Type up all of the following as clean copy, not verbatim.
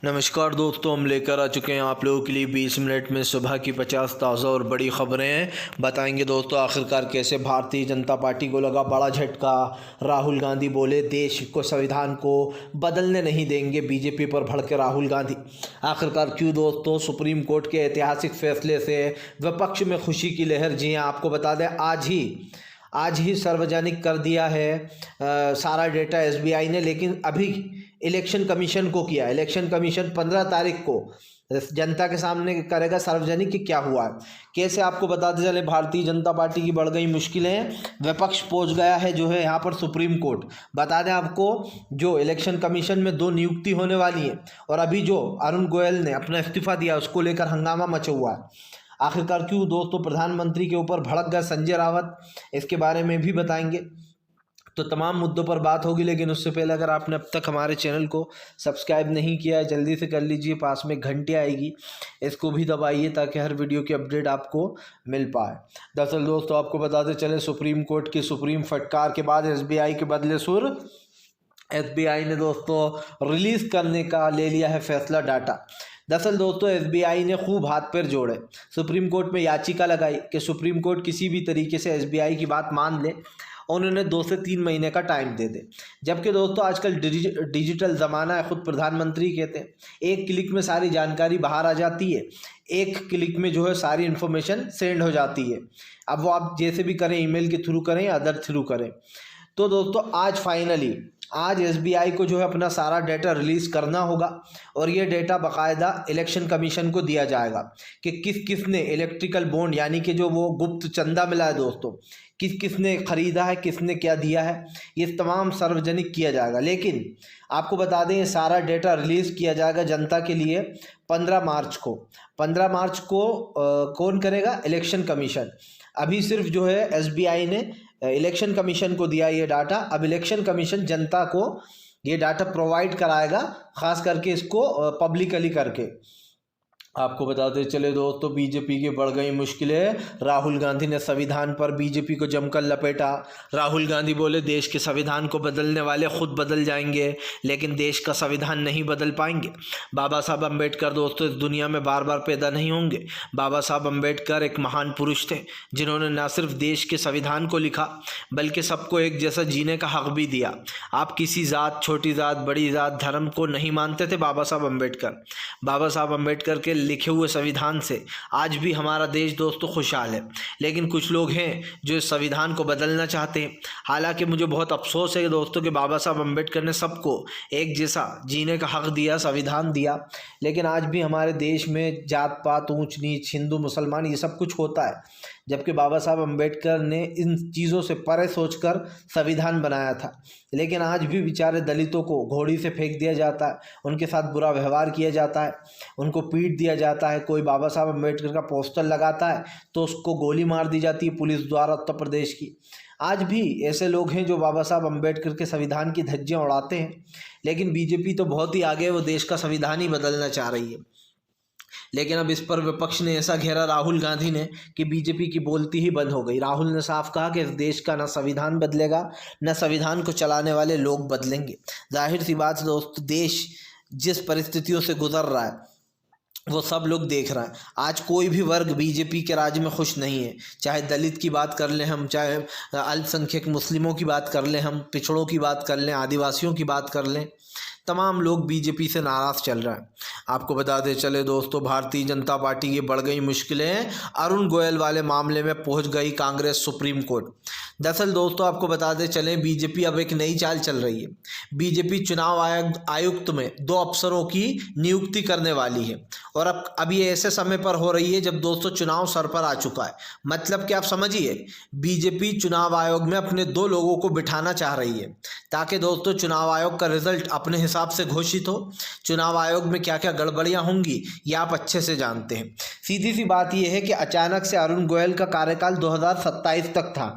नमस्कार दोस्तों, हम लेकर आ चुके हैं आप लोगों के लिए 20 मिनट में सुबह की 50 ताज़ा और बड़ी खबरें हैं। बताएंगे दोस्तों आखिरकार कैसे भारतीय जनता पार्टी को लगा बड़ा झटका। राहुल गांधी बोले देश को संविधान को बदलने नहीं देंगे। बीजेपी पर भड़के राहुल गांधी। आखिरकार क्यों दोस्तों? सुप्रीम कोर्ट के ऐतिहासिक फैसले से विपक्ष में खुशी की लहर। जी हाँ, आपको बता दें आज ही सार्वजनिक कर दिया है सारा डेटा एसबीआई ने, लेकिन अभी इलेक्शन कमीशन को किया। इलेक्शन कमीशन 15 तारीख को जनता के सामने करेगा सार्वजनिक कि क्या हुआ है। कैसे आपको बताते चले, भारतीय जनता पार्टी की बढ़ गई मुश्किलें। विपक्ष पहुंच गया है जो है यहाँ पर सुप्रीम कोर्ट। बता दें आपको, जो इलेक्शन कमीशन में 2 नियुक्ति होने वाली है और अभी जो अरुण गोयल ने अपना इस्तीफा दिया उसको लेकर हंगामा मचा हुआ है। आखिरकार क्यों दोस्तों प्रधानमंत्री के ऊपर भड़क गए संजय रावत, इसके बारे में भी बताएंगे। तो तमाम मुद्दों पर बात होगी, लेकिन उससे पहले अगर आपने अब तक हमारे चैनल को सब्सक्राइब नहीं किया है जल्दी से कर लीजिए। पास में घंटी आएगी, इसको भी दबाइए ताकि हर वीडियो की अपडेट आपको मिल पाए। दरअसल दोस्तों आपको बताते चले, सुप्रीम कोर्ट की सुप्रीम फटकार के बाद एसबीआई के बदले सुर। एसबीआई ने दोस्तों रिलीज करने का ले लिया है फैसला डाटा। दरअसल दोस्तों एसबीआई ने खूब हाथ पैर जोड़े, सुप्रीम कोर्ट में याचिका लगाई कि सुप्रीम कोर्ट किसी भी तरीके से एसबीआई की बात मान ले। उन्होंने 2 से 3 महीने का टाइम दे दे। जबकि दोस्तों आजकल डिजिटल ज़माना है, खुद प्रधानमंत्री कहते हैं एक क्लिक में सारी जानकारी बाहर आ जाती है, एक क्लिक में जो है सारी इन्फॉर्मेशन सेंड हो जाती है। अब वो आप जैसे भी करें, ईमेल के थ्रू करें या अदर थ्रू करें। तो दोस्तों आज एसबीआई को जो है अपना सारा डेटा रिलीज़ करना होगा और ये डेटा बाकायदा इलेक्शन कमीशन को दिया जाएगा कि किसने इलेक्ट्रिकल बॉन्ड यानी कि जो वो गुप्त चंदा मिला है दोस्तों, किसने ख़रीदा है, किसने क्या दिया है, ये तमाम सार्वजनिक किया जाएगा। लेकिन आपको बता दें ये सारा डेटा रिलीज़ किया जाएगा जनता के लिए 15 मार्च को। 15 मार्च को कौन करेगा? Election commission. अभी सिर्फ जो है एसबीआई ने इलेक्शन कमीशन को दिया ये डाटा। अब इलेक्शन कमीशन जनता को ये डाटा प्रोवाइड कराएगा, ख़ास करके इसको पब्लिकली करके। आपको बताते चले दोस्तों बीजेपी की बढ़ गई मुश्किलें। राहुल गांधी ने संविधान पर बीजेपी को जमकर लपेटा। राहुल गांधी बोले देश के संविधान को बदलने वाले खुद बदल जाएंगे, लेकिन देश का संविधान नहीं बदल पाएंगे। बाबा साहब अम्बेडकर दोस्तों इस दुनिया में बार बार पैदा नहीं होंगे। बाबा साहब अम्बेडकर एक महान पुरुष थे जिन्होंने न सिर्फ देश के संविधान को लिखा बल्कि सबको एक जैसा जीने का हक भी दिया। आप किसी ज़ात, छोटी ज़ात, बड़ी ज़ात, धर्म को नहीं मानते थे बाबा साहब अम्बेडकर। बाबा साहब अम्बेडकर के लिखे हुए संविधान से आज भी हमारा देश दोस्तों खुशहाल है। लेकिन कुछ लोग हैं जो इस संविधान को बदलना चाहते हैं। हालांकि मुझे बहुत अफसोस है दोस्तों कि बाबा साहब अम्बेडकर ने सबको एक जैसा जीने का हक दिया, संविधान दिया, लेकिन आज भी हमारे देश में जात पात, ऊंच नीच, हिंदू मुसलमान ये सब कुछ होता है। जबकि बाबा साहब अम्बेडकर ने इन चीज़ों से परे सोचकर संविधान बनाया था। लेकिन आज भी बेचारे दलितों को घोड़ी से फेंक दिया जाता है, उनके साथ बुरा व्यवहार किया जाता है, उनको पीट दिया जाता है। कोई बाबा साहब अम्बेडकर का पोस्टर लगाता है तो उसको गोली मार दी जाती है पुलिस द्वारा उत्तर प्रदेश की। आज भी ऐसे लोग हैं जो बाबा साहब अम्बेडकर के संविधान की धज्जियाँ उड़ाते हैं। लेकिन बीजेपी तो बहुत ही आगे, वो देश का संविधान ही बदलना चाह रही है। लेकिन अब इस पर विपक्ष ने ऐसा घेरा राहुल गांधी ने कि बीजेपी की बोलती ही बंद हो गई। राहुल ने साफ कहा कि इस देश का ना संविधान बदलेगा, न संविधान को चलाने वाले लोग बदलेंगे। जाहिर सी बात है दोस्तों, देश जिस परिस्थितियों से गुजर रहा है वो सब लोग देख रहा है। आज कोई भी वर्ग बीजेपी के राज में खुश नहीं है। चाहे दलित की बात कर लें हम, चाहे अल्पसंख्यक मुस्लिमों की बात कर लें हम, पिछड़ों की बात कर लें, आदिवासियों की बात कर लें, तमाम लोग बीजेपी से नाराज़ चल रहा है। आपको बताते चले दोस्तों भारतीय जनता पार्टी की बढ़ गई मुश्किलें। अरुण गोयल वाले मामले में पहुंच गई कांग्रेस सुप्रीम कोर्ट। दरअसल दोस्तों आपको बताते चले बीजेपी अब एक नई चाल चल रही है। बीजेपी चुनाव आयुक्त में 2 अफसरों की नियुक्ति करने वाली है और अब ये ऐसे समय पर हो रही है जब दोस्तों चुनाव सर पर आ चुका है। मतलब कि आप समझिए बीजेपी चुनाव आयोग में अपने 2 लोगों को बिठाना चाह रही है ताकि दोस्तों चुनाव आयोग का रिजल्ट अपने हिसाब से घोषित हो। चुनाव आयोग में क्या क्या गड़बड़ियां होंगी ये आप अच्छे से जानते हैं। सीधी सी बात यह है कि अचानक से अरुण गोयल का कार्यकाल 2027 तक था,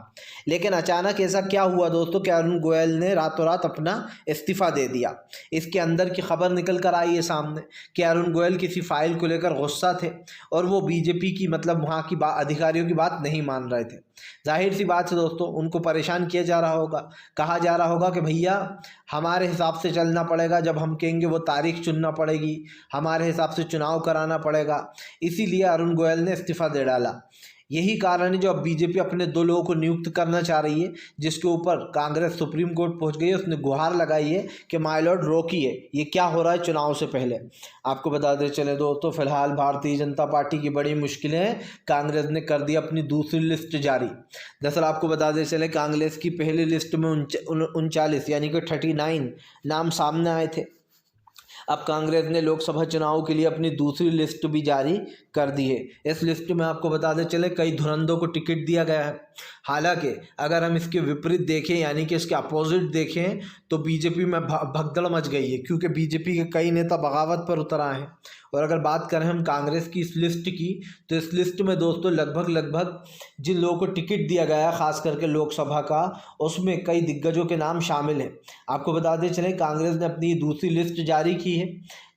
लेकिन अचानक ऐसा क्या हुआ दोस्तों कि अरुण गोयल ने रातों रात अपना इस्तीफ़ा दे दिया। इसके अंदर की खबर निकल कर आई है सामने कि अरुण गोयल किसी फाइल को लेकर गुस्सा थे और वो बीजेपी की मतलब वहाँ की अधिकारियों की बात नहीं मान रहे थे। जाहिर सी बात है दोस्तों, उनको परेशान किया जा रहा होगा, कहा जा रहा होगा कि भैया हमारे हिसाब से चलना पड़ेगा, जब हम कहेंगे वो तारीख चुनना पड़ेगी, हमारे हिसाब से चुनाव कराना पड़ेगा। इसीलिए अरुण गोयल ने इस्तीफ़ा दे डाला। यही कारण है जो अब बीजेपी अपने 2 लोगों को नियुक्त करना चाह रही है, जिसके ऊपर कांग्रेस सुप्रीम कोर्ट पहुंच गई है। उसने गुहार लगाई है कि माय लॉर्ड रोकिए, ये क्या हो रहा है चुनाव से पहले। आपको बताते चले दोस्तों, फिलहाल भारतीय जनता पार्टी की बड़ी मुश्किलें हैं। कांग्रेस ने कर दी अपनी दूसरी लिस्ट जारी। दरअसल आपको बताते चले, कांग्रेस की पहली लिस्ट में 39 यानी कि 39 नाम सामने आए थे। अब कांग्रेस ने लोकसभा चुनाव के लिए अपनी दूसरी लिस्ट भी जारी कर दी है। इस लिस्ट में आपको बताते चले कई धुरंधरों को टिकट दिया गया है। हालांकि अगर हम इसके विपरीत देखें यानी कि इसके अपोजिट देखें तो बीजेपी में भगदड़ मच गई है, क्योंकि बीजेपी के कई नेता बगावत पर उतर आए हैं। और अगर बात करें हम कांग्रेस की इस लिस्ट की, तो इस लिस्ट में दोस्तों लगभग जिन लोगों को टिकट दिया गया है खास करके लोकसभा का, उसमें कई दिग्गजों के नाम शामिल हैं। आपको बताते चलें कांग्रेस ने अपनी दूसरी लिस्ट जारी की है।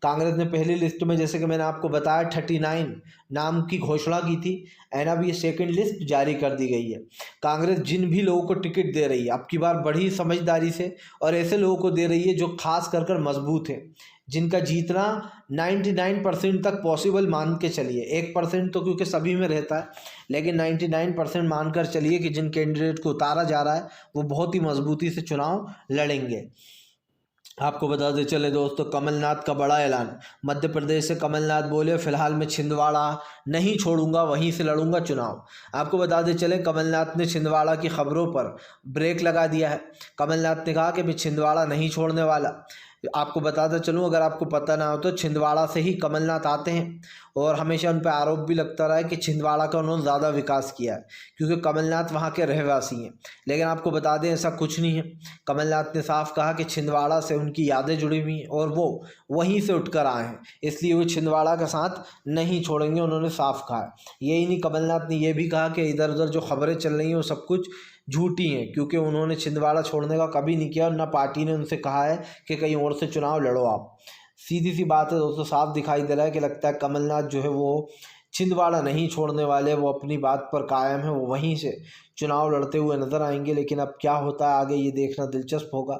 कांग्रेस ने पहली लिस्ट में जैसे कि मैंने आपको बताया 39 नाम की घोषणा की थी, एंड अब ये सेकंड लिस्ट जारी कर दी गई है। कांग्रेस जिन भी लोगों को टिकट दे रही है अब की बार बड़ी समझदारी से और ऐसे लोगों को दे रही है जो खास कर मजबूत हैं, जिनका जीतना 99% तक पॉसिबल मान के चलिए। 1% तो क्योंकि सभी में रहता है, लेकिन 99% मानकर चलिए कि जिन कैंडिडेट को उतारा जा रहा है वो बहुत ही मजबूती से चुनाव लड़ेंगे। आपको बताते चले दोस्तों, कमलनाथ का बड़ा ऐलान। मध्य प्रदेश से कमलनाथ बोले फिलहाल मैं छिंदवाड़ा नहीं छोड़ूंगा, वहीं से लड़ूंगा चुनाव। आपको बताते चले कमलनाथ ने छिंदवाड़ा की खबरों पर ब्रेक लगा दिया है। कमलनाथ ने कहा कि मैं छिंदवाड़ा नहीं छोड़ने वाला। आपको बताता चलूँ, अगर आपको पता ना हो तो छिंदवाड़ा से ही कमलनाथ आते हैं और हमेशा उन पर आरोप भी लगता रहा है कि छिंदवाड़ा का उन्होंने ज़्यादा विकास किया है, क्योंकि कमलनाथ वहाँ के रहवासी हैं। लेकिन आपको बता दें ऐसा कुछ नहीं है। कमलनाथ ने साफ कहा कि छिंदवाड़ा से उनकी यादें जुड़ी हुई हैं और वो वहीं से उठकर आए हैं, इसलिए वो छिंदवाड़ा का साथ नहीं छोड़ेंगे, उन्होंने साफ कहा है। यही नहीं, कमलनाथ ने यह भी कहा कि इधर उधर जो खबरें चल रही हैं वो सब कुछ झूठी हैं, क्योंकि उन्होंने छिंदवाड़ा छोड़ने का कभी नहीं किया और ना पार्टी ने उनसे कहा है कि कहीं और से चुनाव लड़ो आप। सीधी सी बात है दोस्तों, साफ दिखाई दे रहा है कि लगता है कमलनाथ जो है वो छिंदवाड़ा नहीं छोड़ने वाले, वो अपनी बात पर कायम है, वो वहीं से चुनाव लड़ते हुए नजर आएंगे। लेकिन अब क्या होता है आगे ये देखना दिलचस्प होगा।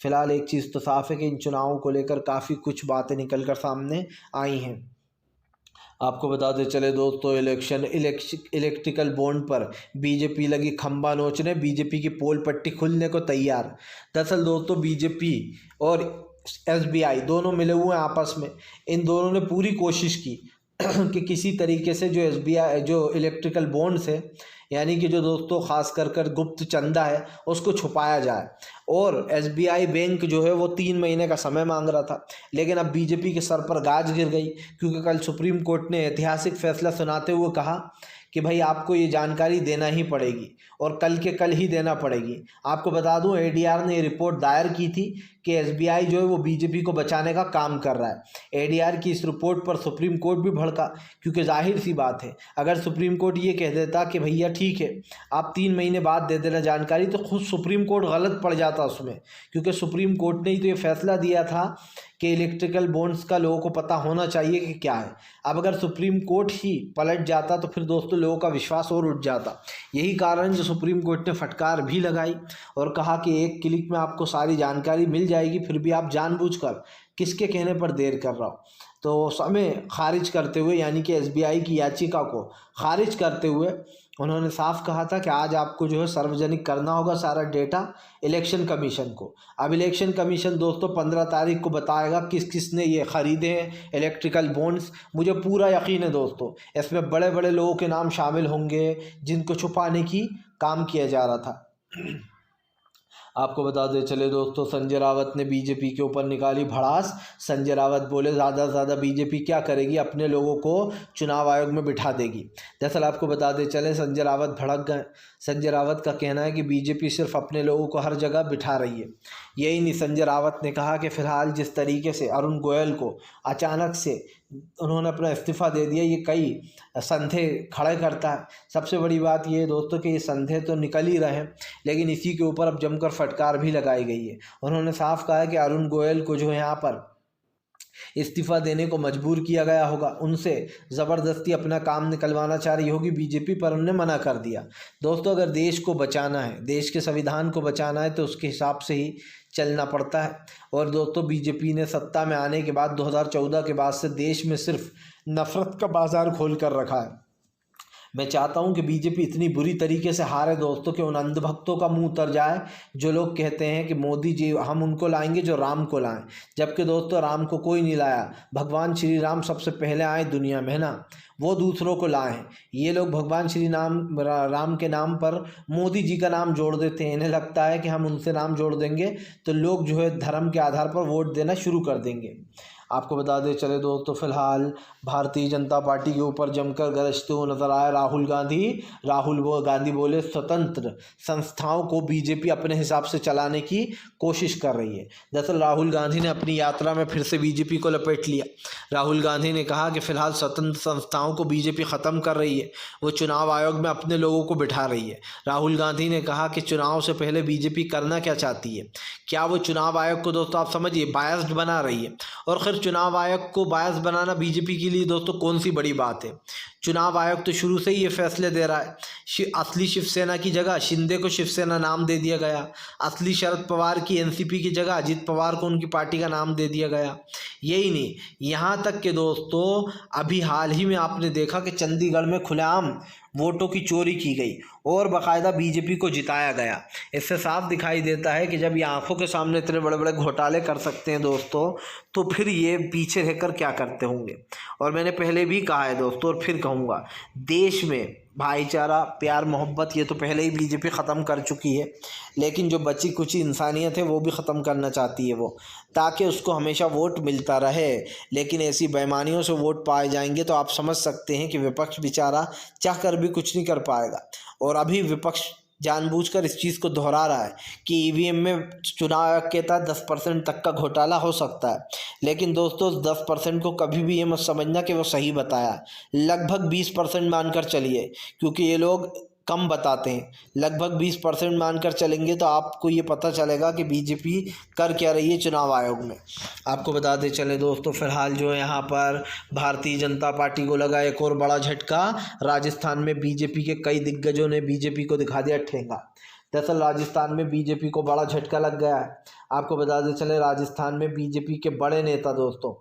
फिलहाल एक चीज़ तो साफ है कि इन चुनावों को लेकर काफ़ी कुछ बातें निकल कर सामने आई हैं। आपको बताते चले दोस्तों, इलेक्ट्रिकल बॉन्ड पर बीजेपी लगी खंबा नोचने, बीजेपी की पोल पट्टी खुलने को तैयार। दरअसल दोस्तों बीजेपी और एसबीआई दोनों मिले हुए हैं आपस में। इन दोनों ने पूरी कोशिश की कि किसी तरीके से जो एसबीआई जो इलेक्ट्रिकल बॉन्ड्स है यानी कि जो दोस्तों खास कर गुप्त चंदा है उसको छुपाया जाए। और एसबीआई बैंक जो है वो 3 महीने का समय मांग रहा था, लेकिन अब बीजेपी के सर पर गाज गिर गई, क्योंकि कल सुप्रीम कोर्ट ने ऐतिहासिक फैसला सुनाते हुए कहा कि भाई आपको ये जानकारी देना ही पड़ेगी और कल के कल ही देना पड़ेगी। आपको बता दूं एडीआर ने ये रिपोर्ट दायर की थी कि एसबीआई जो है वो बीजेपी को बचाने का काम कर रहा है। एडीआर की इस रिपोर्ट पर सुप्रीम कोर्ट भी भड़का, क्योंकि जाहिर सी बात है अगर सुप्रीम कोर्ट ये कह देता कि भैया ठीक है आप 3 महीने बाद दे देना जानकारी, तो खुद सुप्रीम कोर्ट गलत पड़ जाता उसमें, क्योंकि सुप्रीम कोर्ट ने ही तो ये फैसला दिया था कि इलेक्ट्रिकल बॉन्ड्स का लोगों को पता होना चाहिए कि क्या है। अब अगर सुप्रीम कोर्ट ही पलट जाता तो फिर दोस्तों लोगों का विश्वास और उठ जाता। यही कारण जो सुप्रीम कोर्ट ने फटकार भी लगाई और कहा कि एक क्लिक में आपको सारी जानकारी मिल जाएगी, फिर भी आप जानबूझकर किसके कहने पर देर कर रहा हो। तो समय खारिज करते हुए यानी कि एसबीआई की याचिका को खारिज करते हुए उन्होंने साफ कहा था कि आज आपको जो है सार्वजनिक करना होगा सारा डेटा इलेक्शन कमीशन को। अब इलेक्शन कमीशन दोस्तों 15 तारीख को बताएगा किस किस ने ये ख़रीदे हैं इलेक्ट्रिकल बॉन्ड्स। मुझे पूरा यकीन है दोस्तों इसमें बड़े बड़े लोगों के नाम शामिल होंगे जिनको छुपाने की काम किया जा रहा था। आपको बता दे चले दोस्तों, संजय रावत ने बीजेपी के ऊपर निकाली भड़ास। संजय रावत बोले ज़्यादा से ज़्यादा बीजेपी क्या करेगी, अपने लोगों को चुनाव आयोग में बिठा देगी। दरअसल आपको बता दे चले संजय रावत भड़क गए। संजय रावत का कहना है कि बीजेपी सिर्फ अपने लोगों को हर जगह बिठा रही है। यही नहीं, संजय रावत ने कहा कि फ़िलहाल जिस तरीके से अरुण गोयल को अचानक से उन्होंने अपना इस्तीफ़ा दे दिया। ये कई संदेह खड़े करता है। सबसे बड़ी बात ये है दोस्तों कि ये संदेह तो निकल ही रहे हैं, लेकिन इसी के ऊपर अब जमकर फटकार भी लगाई गई है। उन्होंने साफ कहा है कि अरुण गोयल को जो है यहाँ पर इस्तीफ़ा देने को मजबूर किया गया होगा, उनसे ज़बरदस्ती अपना काम निकलवाना चाह रही होगी बीजेपी, पर उन्होंने मना कर दिया। दोस्तों, अगर देश को बचाना है, देश के संविधान को बचाना है, तो उसके हिसाब से ही चलना पड़ता है। और दोस्तों, बीजेपी ने सत्ता में आने के बाद 2014 के बाद से देश में सिर्फ नफ़रत का बाज़ार खोल कर रखा है। मैं चाहता हूं कि बीजेपी इतनी बुरी तरीके से हारे दोस्तों कि उन अंधभक्तों का मुंह उतर जाए जो लोग कहते हैं कि मोदी जी हम उनको लाएंगे जो राम को लाएं, जबकि दोस्तों राम को कोई नहीं लाया। भगवान श्री राम सबसे पहले आए दुनिया में, है ना, वो दूसरों को लाए हैं। ये लोग भगवान श्री राम के नाम पर मोदी जी का नाम जोड़ देते हैं। इन्हें लगता है कि हम उनसे नाम जोड़ देंगे तो लोग जो है धर्म के आधार पर वोट देना शुरू कर देंगे। आपको बता दें चले दोस्तों, फिलहाल भारतीय जनता पार्टी के ऊपर जमकर गरजते हुए नजर आए राहुल गांधी बोले स्वतंत्र संस्थाओं को बीजेपी अपने हिसाब से चलाने की कोशिश कर रही है। दरअसल राहुल गांधी ने अपनी यात्रा में फिर से बीजेपी को लपेट लिया। राहुल गांधी ने कहा कि फिलहाल स्वतंत्र संस्थाओं को बीजेपी ख़त्म कर रही है, वो चुनाव आयोग में अपने लोगों को बिठा रही है। राहुल गांधी ने कहा कि चुनाव से पहले बीजेपी करना क्या चाहती है, क्या वो चुनाव आयोग को दोस्तों आप समझिए बायस्ड बना रही है। और खैर चुनाव आयोग को बायस बनाना बीजेपी के लिए दोस्तों कौन सी बड़ी बात है। चुनाव आयोग तो शुरू से ही ये फैसले दे रहा है। असली शिवसेना की जगह शिंदे को शिवसेना नाम दे दिया गया। असली शरद पवार की एनसीपी की जगह अजित पवार को उनकी पार्टी का नाम दे दिया गया। यही नहीं, यहाँ तक कि दोस्तों अभी हाल ही में आपने देखा कि चंडीगढ़ में खुलेआम वोटों की चोरी की गई और बाकायदा बीजेपी को जिताया गया। इससे साफ दिखाई देता है कि जब ये आंखों के सामने इतने बड़े बड़े घोटाले कर सकते हैं दोस्तों, तो फिर ये पीछे रहकर क्या करते होंगे। और मैंने पहले भी कहा है दोस्तों और फिर कहूँगा, देश में भाईचारा, प्यार, मोहब्बत ये तो पहले ही बीजेपी ख़त्म कर चुकी है, लेकिन जो बची कुछ इंसानियत है वो भी ख़त्म करना चाहती है वो, ताकि उसको हमेशा वोट मिलता रहे। लेकिन ऐसी बेईमानियों से वोट पाए जाएंगे तो आप समझ सकते हैं कि विपक्ष बेचारा चाह कर भी कुछ नहीं कर पाएगा। और अभी विपक्ष जानबूझकर इस चीज़ को दोहरा रहा है कि ईवीएम में चुनाव आयोग के तहत 10% तक का घोटाला हो सकता है, लेकिन दोस्तों 10% को कभी भी ये मत समझना कि वो सही बताया। लगभग 20% मानकर चलिए, क्योंकि ये लोग कम बताते हैं। लगभग 20% मानकर चलेंगे तो आपको ये पता चलेगा कि बीजेपी कर क्या रही है चुनाव आयोग में। आपको बता दें चले दोस्तों, फिलहाल जो यहाँ पर भारतीय जनता पार्टी को लगा एक और बड़ा झटका। राजस्थान में बीजेपी के कई दिग्गजों ने बीजेपी को दिखा दिया ठेंगा। दरअसल राजस्थान में बीजेपी को बड़ा झटका लग गया है। आपको बता दें चले, राजस्थान में बीजेपी के बड़े नेता दोस्तों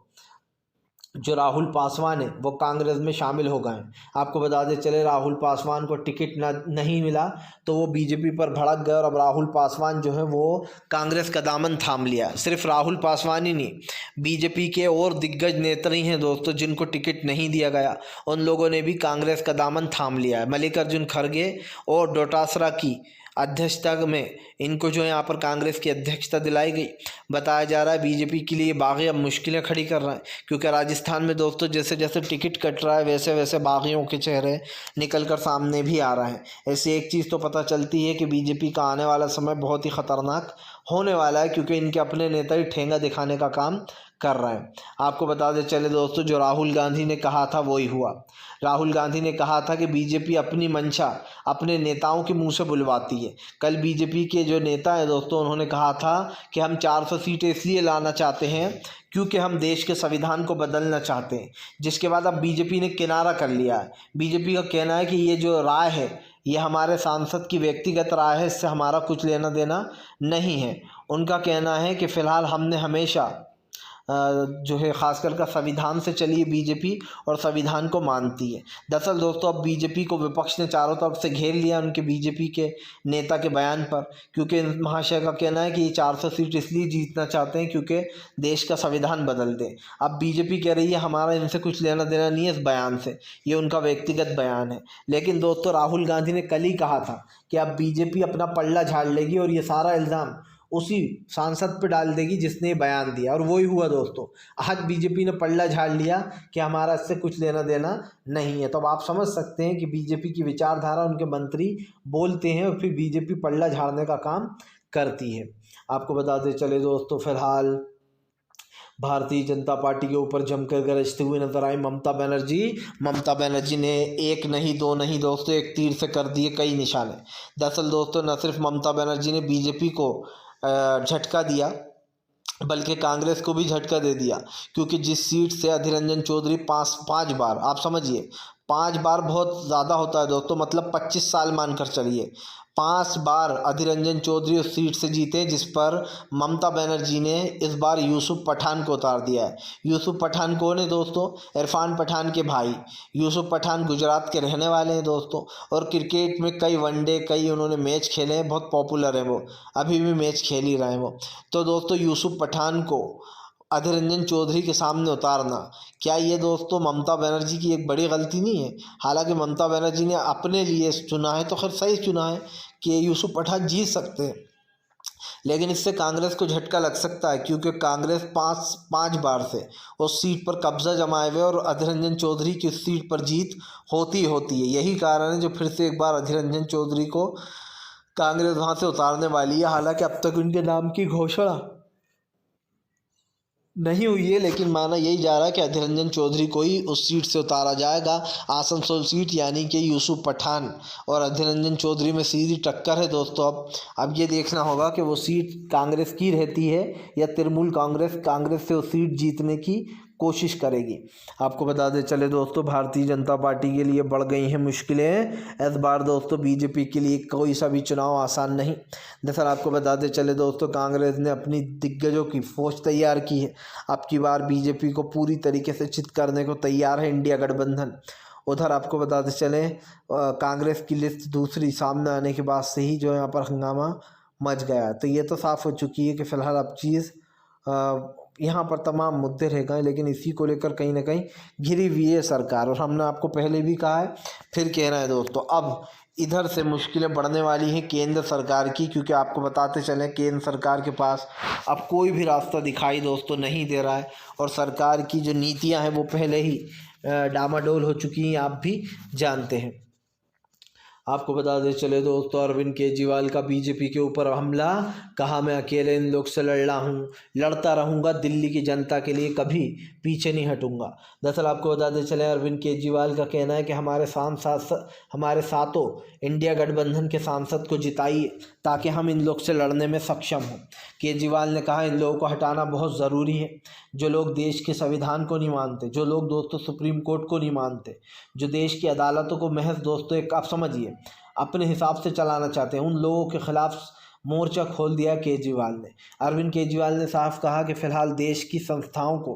जो राहुल पासवान है वो कांग्रेस में शामिल हो गए हैं। आपको बता दें चले, राहुल पासवान को टिकट नहीं मिला तो वो बीजेपी पर भड़क गए और अब राहुल पासवान जो है वो कांग्रेस का दामन थाम लिया। सिर्फ राहुल पासवान ही नहीं, बीजेपी के और दिग्गज नेता ही हैं दोस्तों जिनको टिकट नहीं दिया गया, उन लोगों ने भी कांग्रेस का दामन थाम लिया है। मल्लिकार्जुन खड़गे और डोटासरा की अध्यक्षता में इनको जो यहाँ पर कांग्रेस की अध्यक्षता दिलाई गई। बताया जा रहा है बीजेपी के लिए बागी अब मुश्किलें खड़ी कर रहा है, क्योंकि राजस्थान में दोस्तों जैसे जैसे टिकट कट रहा है वैसे वैसे बागियों के चेहरे निकल कर सामने भी आ रहे हैं। ऐसी एक चीज़ तो पता चलती है कि बीजेपी का आने वाला समय बहुत ही ख़तरनाक होने वाला है, क्योंकि इनके अपने नेता ही ठेंगा दिखाने का काम कर रहे हैं। आपको बता दें चले दोस्तों, जो राहुल गांधी ने कहा था वही हुआ। राहुल गांधी ने कहा था कि बीजेपी अपनी मंशा अपने नेताओं के मुंह से बुलवाती है। कल बीजेपी के जो नेता हैं दोस्तों उन्होंने कहा था कि हम 400 सीटें इसलिए लाना चाहते हैं क्योंकि हम देश के संविधान को बदलना चाहते हैं, जिसके बाद अब बीजेपी ने किनारा कर लिया है। बीजेपी का कहना है कि ये जो राय है ये हमारे सांसद की व्यक्तिगत राय है, इससे हमारा कुछ लेना देना नहीं है। उनका कहना है कि फ़िलहाल हमने हमेशा जो है ख़ासकर का संविधान से चली है बीजेपी और संविधान को मानती है। दरअसल दोस्तों अब बीजेपी को विपक्ष ने चारों तरफ से घेर लिया उनके बीजेपी के नेता के बयान पर, क्योंकि महाशय का कहना है कि ये 400 सीट इसलिए जीतना चाहते हैं क्योंकि देश का संविधान बदल दें। अब बीजेपी कह रही है हमारा इनसे कुछ लेना देना नहीं है इस बयान से, ये उनका व्यक्तिगत बयान है। लेकिन दोस्तों राहुल गांधी ने कल ही कहा था कि अब बीजेपी अपना पल्ला झाड़ लेगी और ये सारा इल्ज़ाम उसी सांसद पे डाल देगी जिसने बयान दिया, और वही हुआ दोस्तों। आज बीजेपी ने पल्ला झाड़ लिया कि हमारा इससे कुछ लेना देना नहीं है। तो अब आप समझ सकते हैं कि बीजेपी की विचारधारा, उनके मंत्री बोलते हैं और फिर बीजेपी पल्ला झाड़ने का काम करती है। आपको बताते चले दोस्तों, फिलहाल भारतीय जनता पार्टी के ऊपर जमकर गरजते हुए नजर आई ममता बनर्जी ने एक नहीं दो नहीं दोस्तों, एक तीर से कर दिए कई निशाने। दरअसल दोस्तों न सिर्फ ममता बनर्जी ने बीजेपी को झटका दिया बल्कि कांग्रेस को भी झटका दे दिया, क्योंकि जिस सीट से अधीर रंजन चौधरी पाँच बार, आप समझिए 5 बार बहुत ज़्यादा होता है दोस्तों, मतलब 25 साल मानकर चलिए, 5 बार अधीर रंजन चौधरी उस सीट से जीते जिस पर ममता बनर्जी ने इस बार यूसुफ पठान को उतार दिया है। यूसुफ पठान कौन है दोस्तों? इरफान पठान के भाई। यूसुफ पठान गुजरात के रहने वाले हैं दोस्तों, और क्रिकेट में कई वनडे कई उन्होंने मैच खेले हैं, बहुत पॉपुलर है वो, अभी भी मैच खेल ही रहे हैं वो। तो दोस्तों यूसुफ पठान को अधीर रंजन चौधरी के सामने उतारना, क्या ये दोस्तों ममता बनर्जी की एक बड़ी गलती नहीं है? हालांकि ममता बनर्जी ने अपने लिए चुना है तो खैर सही चुना है कि यूसुफ पठान जीत सकते हैं, लेकिन इससे कांग्रेस को झटका लग सकता है, क्योंकि कांग्रेस पाँच बार से उस सीट पर कब्जा जमाए हुए और अधीर रंजन चौधरी की उस सीट पर जीत होती है। यही कारण है जो फिर से एक बार अधीर रंजन चौधरी को कांग्रेस वहाँ से उतारने वाली है। हालांकि अब तक उनके नाम की घोषणा नहीं हुई है, लेकिन माना यही जा रहा है कि अधीर रंजन चौधरी को ही उस सीट से उतारा जाएगा। आसनसोल सीट यानी कि यूसुफ पठान और अधीर रंजन चौधरी में सीधी टक्कर है दोस्तों। अब ये देखना होगा कि वो सीट कांग्रेस की रहती है या तृणमूल कांग्रेस से वो सीट जीतने की कोशिश करेगी। आपको बता दें चले दोस्तों, भारतीय जनता पार्टी के लिए बढ़ गई हैं मुश्किलें इस बार दोस्तों। बीजेपी के लिए कोई सा भी चुनाव आसान नहीं। दरअसल आपको बताते चले दोस्तों, कांग्रेस ने अपनी दिग्गजों की फौज तैयार की है। अब की बार बीजेपी को पूरी तरीके से चित करने को तैयार है इंडिया गठबंधन। उधर आपको बताते चले कांग्रेस की लिस्ट दूसरी सामने आने के बाद से ही जो यहाँ पर हंगामा मच गया है। तो ये तो साफ हो चुकी है कि फ़िलहाल अब चीज़ यहाँ पर तमाम मुद्दे रह गए, लेकिन इसी को लेकर कहीं ना कहीं घिरी हुई है सरकार। और हमने आपको पहले भी कहा है, फिर कहना है दोस्तों, अब इधर से मुश्किलें बढ़ने वाली हैं केंद्र सरकार की, क्योंकि आपको बताते चलें केंद्र सरकार के पास अब कोई भी रास्ता दिखाई दोस्तों नहीं दे रहा है, और सरकार की जो नीतियां हैं वो पहले ही डामाडोल हो चुकी हैं, आप भी जानते हैं। आपको बता दें चले दोस्तों, अरविंद केजरीवाल का बीजेपी के ऊपर हमला, कहा मैं अकेले इन लोग से लड़ रहा हूँ, लड़ता रहूँगा, दिल्ली की जनता के लिए कभी पीछे नहीं हटूँगा। दरअसल आपको बता दें चले अरविंद केजरीवाल का कहना है कि हमारे साथों इंडिया गठबंधन के सांसद को जिताइए ताकि हम इन लोग से लड़ने में सक्षम हों। केजरीवाल ने कहा इन लोगों को हटाना बहुत ज़रूरी है, जो लोग देश के संविधान को नहीं मानते, जो लोग दोस्तों सुप्रीम कोर्ट को नहीं मानते, जो देश की अदालतों को महज दोस्तों एक आप समझिए अपने हिसाब से चलाना चाहते हैं, उन लोगों के खिलाफ मोर्चा खोल दिया केजरीवाल ने। अरविंद केजरीवाल ने साफ कहा कि फ़िलहाल देश की संस्थाओं को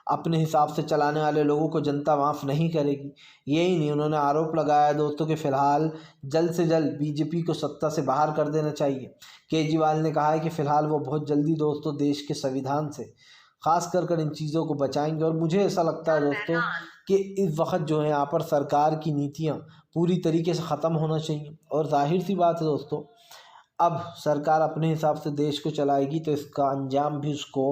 अपने हिसाब से चलाने वाले लोगों को जनता माफ़ नहीं करेगी। यही नहीं, उन्होंने आरोप लगाया दोस्तों कि फ़िलहाल जल्द से जल्द बीजेपी को सत्ता से बाहर कर देना चाहिए। केजरीवाल ने कहा है कि फ़िलहाल वो बहुत जल्दी दोस्तों देश के संविधान से ख़ास कर इन चीज़ों को बचाएंगे। और मुझे ऐसा लगता है दोस्तों कि इस वक्त जो है यहाँ पर सरकार की नीतियाँ पूरी तरीके से ख़त्म होना चाहिए। और जाहिर सी बात है दोस्तों, अब सरकार अपने हिसाब से देश को चलाएगी तो इसका अंजाम भी उसको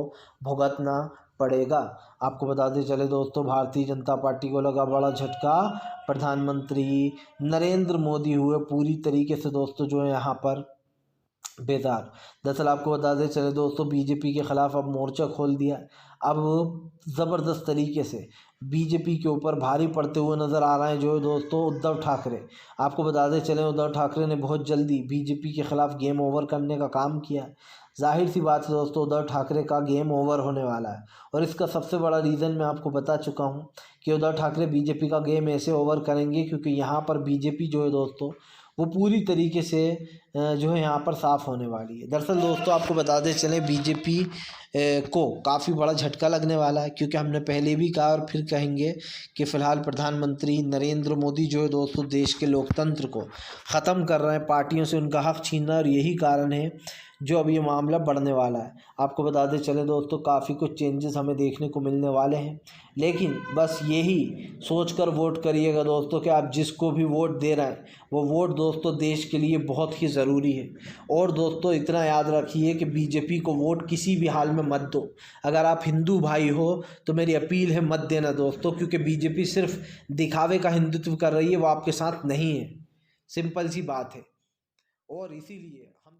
भुगतना पड़ेगा। आपको बताते चले दोस्तों, भारतीय जनता पार्टी को लगा बड़ा झटका, प्रधानमंत्री नरेंद्र मोदी हुए पूरी तरीके से दोस्तों जो है यहाँ पर बेदार। दरअसल आपको बताते चले दोस्तों, बीजेपी के ख़िलाफ़ अब मोर्चा खोल दिया। अब ज़बरदस्त तरीके से बीजेपी के ऊपर भारी पड़ते हुए नज़र आ रहे हैं जो दोस्तों उद्धव ठाकरे। आपको बताते चलें उद्धव ठाकरे ने बहुत जल्दी बीजेपी के ख़िलाफ़ गेम ओवर करने का काम किया है। जाहिर सी बात है दोस्तों, उद्धव ठाकरे का गेम ओवर होने वाला है, और इसका सबसे बड़ा रीज़न मैं आपको बता चुका हूँ कि उद्धव ठाकरे बीजेपी का गेम ऐसे ओवर करेंगे क्योंकि यहाँ पर बीजेपी जो है दोस्तों वो पूरी तरीके से जो है यहाँ पर साफ़ होने वाली है। दरअसल दोस्तों आपको बताते चलें बीजेपी को काफ़ी बड़ा झटका लगने वाला है, क्योंकि हमने पहले भी कहा और फिर कहेंगे कि फ़िलहाल प्रधानमंत्री नरेंद्र मोदी जो है दोस्तों देश के लोकतंत्र को ख़त्म कर रहे हैं, पार्टियों से उनका हक़ छीनना, और यही कारण है जो अब ये मामला बढ़ने वाला है। आपको बताते चले दोस्तों, काफ़ी कुछ चेंजेस हमें देखने को मिलने वाले हैं, लेकिन बस यही सोचकर वोट करिएगा दोस्तों कि आप जिसको भी वोट दे रहे हैं वो वोट दोस्तों देश के लिए बहुत ही ज़रूरी है। और दोस्तों इतना याद रखिए कि बीजेपी को वोट किसी भी हाल में मत दो। अगर आप हिंदू भाई हो तो मेरी अपील है मत देना दोस्तों, क्योंकि बीजेपी सिर्फ दिखावे का हिंदुत्व कर रही है, वो आपके साथ नहीं है। सिंपल सी बात है। और इसीलिए हम